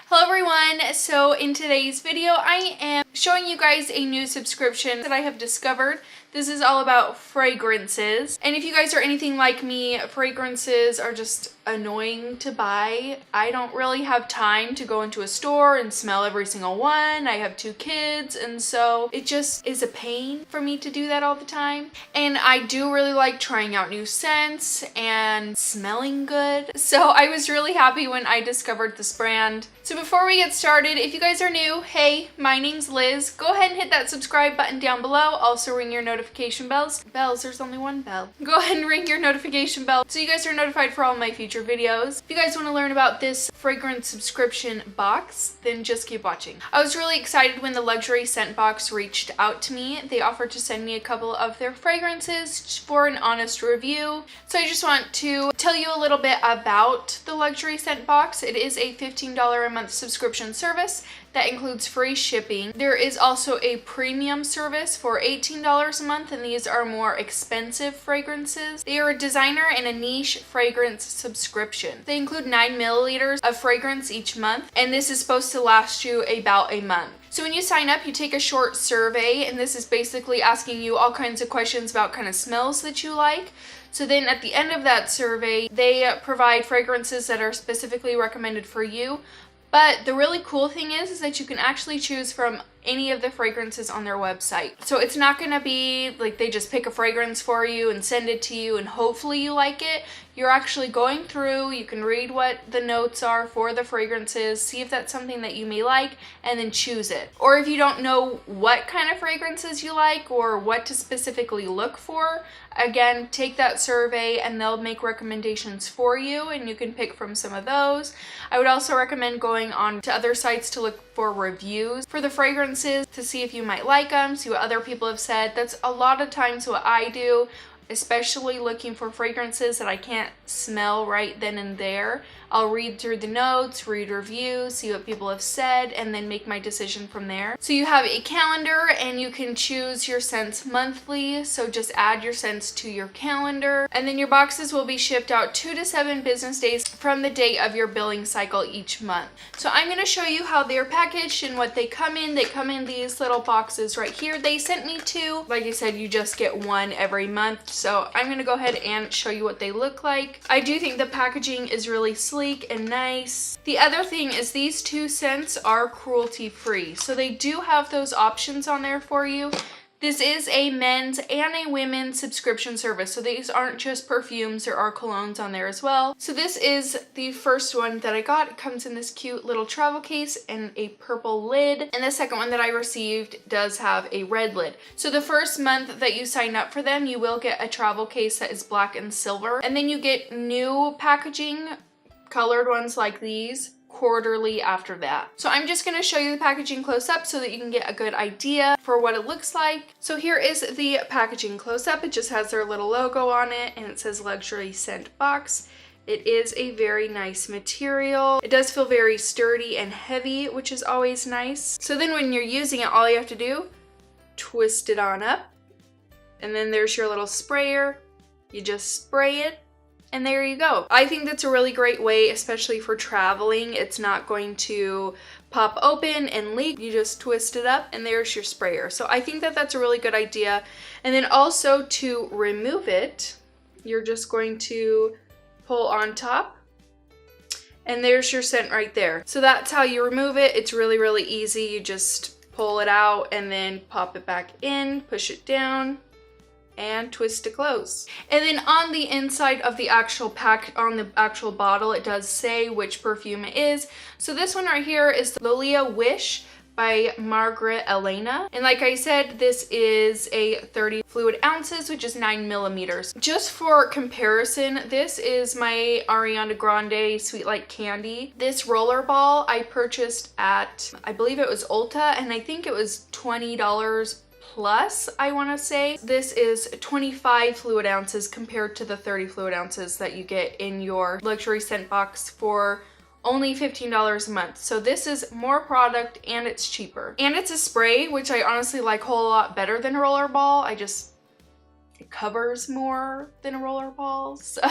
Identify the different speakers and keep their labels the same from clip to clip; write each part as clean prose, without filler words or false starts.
Speaker 1: Hello everyone, so in today's video I am showing you guys a new subscription that I have discovered. This is all about fragrances, and if you guys are anything like me, fragrances are just annoying to buy. I don't really have time to go into a store and smell every single one. I have 2 kids, and so it just is a pain for me to do that all the time. And I do really like trying out new scents and smelling good, so I was really happy when I discovered this brand. So before we get started, if you guys are new, hey, my name's Liz. Go ahead and hit that subscribe button down below. Also ring your notification bells. There's only one bell. Go ahead and ring your notification bell so you guys are notified for all my future videos. If you guys want to learn about this fragrance subscription box, then just keep watching. I was really excited when the luxury scent box reached out to me. They offered to send me a couple of their fragrances for an honest review. So I just want to tell you a little bit about the luxury scent box. It is a $15 a month subscription service that includes free shipping. There is also a premium service for $18 a month, and these are more expensive fragrances. They are a designer and a niche fragrance subscription. They include 9 milliliters of fragrance each month, and this is supposed to last you about a month. So when you sign up, you take a short survey, and this is basically asking you all kinds of questions about kind of smells that you like. So then at the end of that survey, they provide fragrances that are specifically recommended for you. But the really cool thing is that you can actually choose from any of the fragrances on their website. So it's not gonna be like they just pick a fragrance for you and send it to you and hopefully you like it. You're actually going through, you can read what the notes are for the fragrances, see if that's something that you may like, and then choose it. Or if you don't know what kind of fragrances you like or what to specifically look for, again, take that survey and they'll make recommendations for you and you can pick from some of those. I would also recommend going on to other sites to look for reviews for the fragrances to see if you might like them, see what other people have said. That's a lot of times what I do, especially looking for fragrances that I can't smell right then and there. I'll read through the notes, read reviews, see what people have said, and then make my decision from there. So you have a calendar and you can choose your scents monthly. So just add your scents to your calendar. And then your boxes will be shipped out 2 to 7 business days from the date of your billing cycle each month. So I'm going to show you how they're packaged and what they come in. They come in these little boxes right here. They sent me 2. Like I said, you just get 1 every month. So I'm going to go ahead and show you what they look like. I do think the packaging is really sleek and nice. The other thing is these 2 scents are cruelty free, so they do have those options on there for you. This is a men's and a women's subscription service, so these aren't just perfumes, there are colognes on there as well. So this is the first one that I got. It comes in this cute little travel case and a purple lid, and the second one that I received does have a red lid. So the first month that you sign up for them, you will get a travel case that is black and silver, and then you get new packaging, colored ones like these, quarterly after that. So I'm just going to show you the packaging close up so that you can get a good idea for what it looks like. So here is the packaging close up. It just has their little logo on it and it says luxury scent box. It is a very nice material. It does feel very sturdy and heavy, which is always nice. So then when you're using it, all you have to do, twist it on up, and then there's your little sprayer. You just spray it, and there you go. I think that's a really great way, especially for traveling. It's not going to pop open and leak. You just twist it up and there's your sprayer. So I think that that's a really good idea. And then also to remove it, you're just going to pull on top and there's your scent right there. So that's how you remove it. It's really, really easy. You just pull it out and then pop it back in, push it down, and twist to close. And then on the inside of the actual pack, on the actual bottle, it does say which perfume it is. So this one right here is Lollia Wish by Margot Elena. And like I said, this is a 30 fluid ounces, which is 9 millimeters. Just for comparison, this is my Ariana Grande Sweet Like Candy. This roller ball I purchased at, I believe it was Ulta, and I think it was $20 plus, I want to say. This is 25 fluid ounces compared to the 30 fluid ounces that you get in your luxury scent box for only $15 a month. So this is more product and it's cheaper. And it's a spray, which I honestly like a whole lot better than a roller ball. It it covers more than a roller ball. So.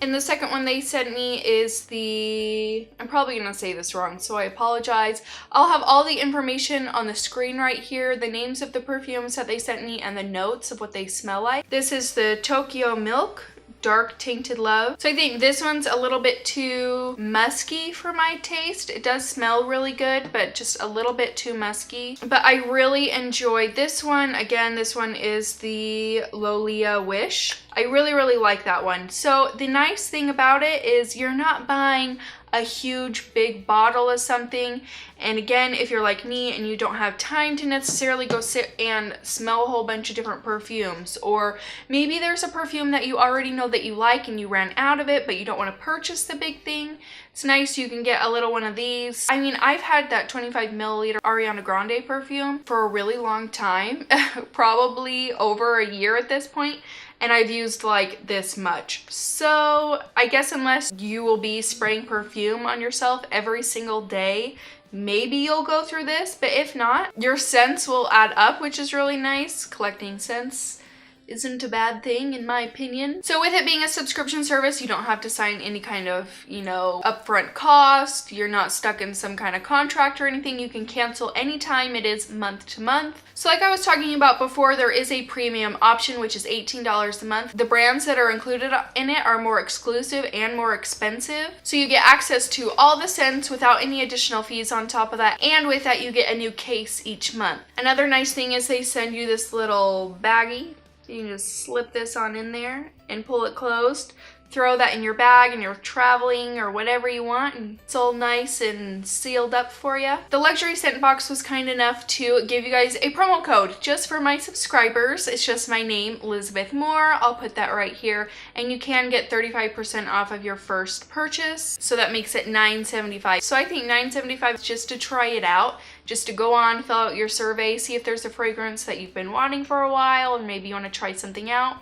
Speaker 1: And the second one they sent me is the, I'm probably gonna say this wrong, so I apologize. I'll have all the information on the screen right here, the names of the perfumes that they sent me and the notes of what they smell like. This is the TokyoMilk Dark Tainted Love. So I think this one's a little bit too musky for my taste. It does smell really good, but just a little bit too musky. But I really enjoyed this one. Again, this one is the Lollia Wish. I really, really like that one. So the nice thing about it is you're not buying a huge big bottle of something. And again, if you're like me and you don't have time to necessarily go sit and smell a whole bunch of different perfumes, or maybe there's a perfume that you already know that you like and you ran out of it but you don't want to purchase the big thing, it's nice you can get a little one of these. I mean, I've had that 25 milliliter Ariana Grande perfume for a really long time, probably over a year at this point, and I've used like this much. So I guess unless you will be spraying perfume on yourself every single day, maybe you'll go through this, but if not, your scents will add up, which is really nice. Collecting scents isn't a bad thing in my opinion. So with it being a subscription service, you don't have to sign any kind of, you know, upfront cost. You're not stuck in some kind of contract or anything. You can cancel anytime. It is month to month. So like I was talking about before, there is a premium option, which is $18 a month. The brands that are included in it are more exclusive and more expensive. So you get access to all the scents without any additional fees on top of that. And with that, you get a new case each month. Another nice thing is they send you this little baggie. You can just slip this on in there and pull it closed. Throw that in your bag and you're traveling or whatever you want, and it's all nice and sealed up for you. The luxury scent box was kind enough to give you guys a promo code just for my subscribers. It's just my name, Lizabeth Moore. I'll put that right here, and you can get 35% off of your first purchase. So that makes it $9.75. So I think $9.75 just to try it out, just to go on, fill out your survey, see if there's a fragrance that you've been wanting for a while and maybe you want to try something out.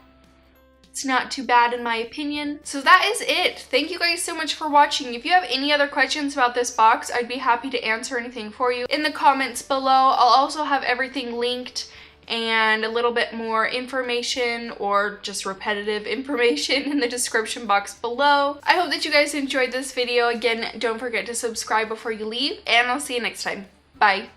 Speaker 1: It's not too bad in my opinion. So that is it. Thank you guys so much for watching. If you have any other questions about this box, I'd be happy to answer anything for you in the comments below. I'll also have everything linked and a little bit more information or just repetitive information in the description box below. I hope that you guys enjoyed this video. Again, don't forget to subscribe before you leave, and I'll see you next time. Bye.